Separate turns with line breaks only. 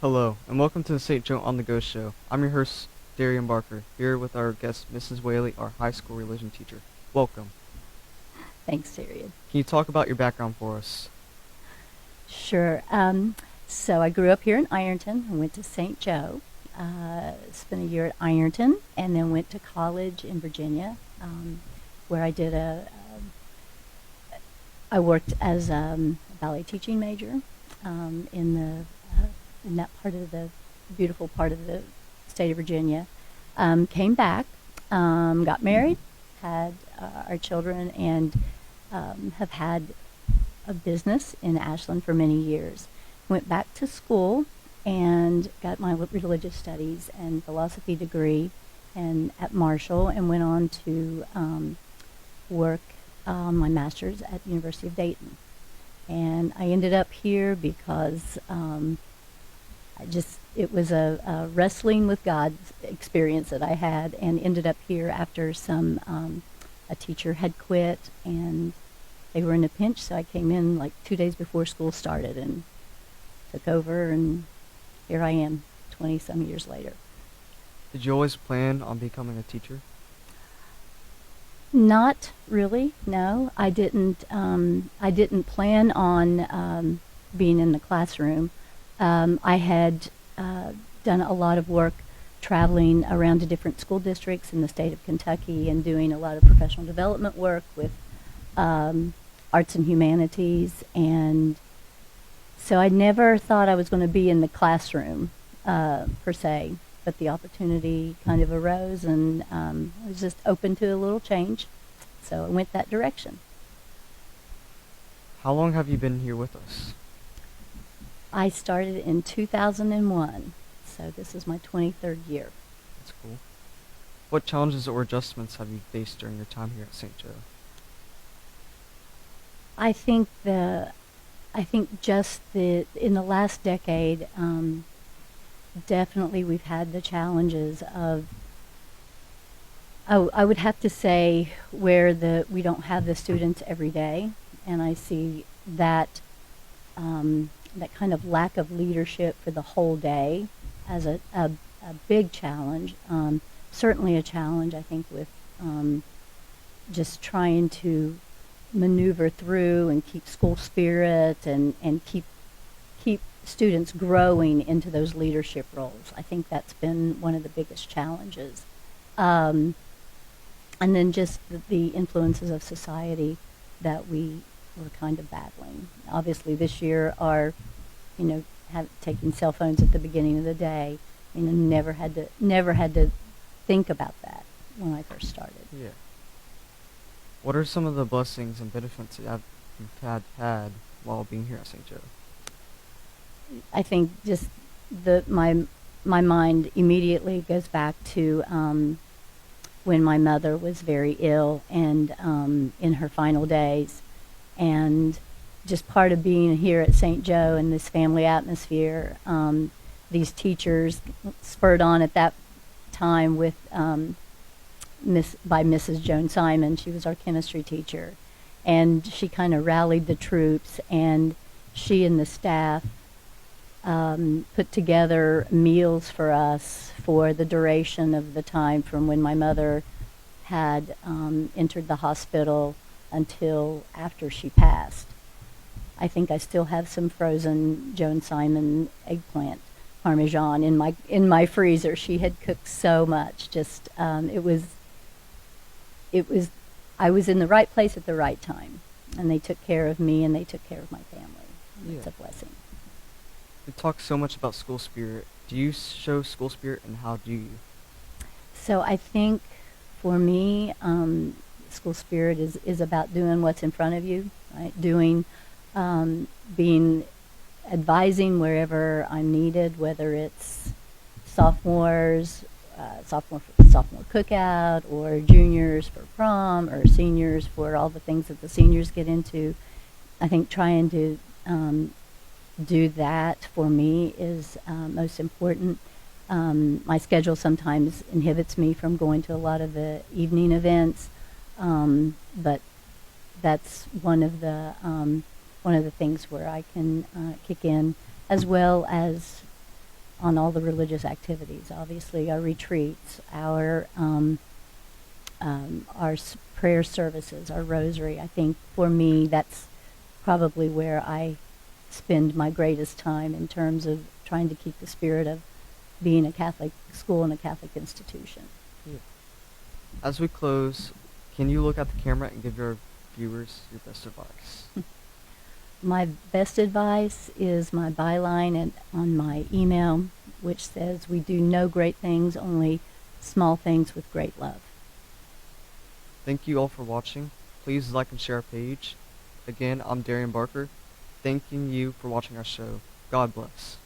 Hello, and welcome to the St. Joe on the Go show. I'm your host, Darian Barker, here with our guest, Mrs. Whaley, our high school religion teacher. Welcome.
Thanks, Darian.
Can you talk about your background for us?
Sure. So I grew up here in Ironton and went to St. Joe. Spent a year at Ironton and then went to college in Virginia, where I worked as a ballet teaching major in that part of the beautiful part of the state of Virginia. Came back, got married, had our children, and have had a business in Ashland for many years. Went back to school and got my religious studies and philosophy degree and at Marshall, and went on to work my master's at the University of Dayton. And I ended up here because it was a wrestling with God experience that I had, and ended up here after a teacher had quit and they were in a pinch, so I came in like 2 days before school started and took over, and here I am 20-some years later.
Did you always plan on becoming a teacher?
Not really, no. I didn't plan on being in the classroom. I had done a lot of work traveling around to different school districts in the state of Kentucky and doing a lot of professional development work with arts and humanities, and so I never thought I was going to be in the classroom per se, but the opportunity kind of arose, and I was just open to a little change, so I went that direction.
How long have you been here with us?
I started in 2001, so this is my 23rd year.
That's cool. What challenges or adjustments have you faced during your time here at St. Joe?
I think just in the last decade, definitely we've had the challenges of, I would have to say, where we don't have the students every day, and I see that that kind of lack of leadership for the whole day as a big challenge. Certainly a challenge, I think, with just trying to maneuver through and keep school spirit and keep students growing into those leadership roles. I think that's been one of the biggest challenges. And then just the influences of society that we were kind of battling. Obviously this year taking cell phones at the beginning of the day, never had to think about that when I first started.
Yeah. What are some of the blessings and benefits that you've had while being here at St. Joe?
I think just my mind immediately goes back to when my mother was very ill and in her final days, and just part of being here at St. Joe and this family atmosphere. These teachers spurred on at that time with by Mrs. Joan Simon. She was our chemistry teacher, and she kind of rallied the troops, and she and the staff put together meals for us for the duration of the time from when my mother had entered the hospital until after she passed. I think I still have some frozen Joan Simon eggplant parmesan in my freezer. She had cooked so much. Just I was in the right place at the right time, and they took care of me and they took care of my family. Yeah. It's a blessing.
We talk so much about school spirit. Do you show school spirit, and how do you?
So I think for me, school spirit is about doing what's in front of you, right? Advising wherever I'm needed, whether it's sophomore cookout, or juniors for prom, or seniors for all the things that the seniors get into. I think trying to do that for me is most important. My schedule sometimes inhibits me from going to a lot of the evening events, but that's one of the things where I can kick in, as well as on all the religious activities. Obviously, our retreats, our prayer services, our rosary. I think for me, that's probably where I spend my greatest time in terms of trying to keep the spirit of being a Catholic school and a Catholic institution.
Yeah. As we close, can you look at the camera and give your viewers your best advice?
My best advice is my byline on my email, which says, "We do no great things, only small things with great love."
Thank you all for watching. Please like and share our page. Again, I'm Darian Barker, thanking you for watching our show. God bless.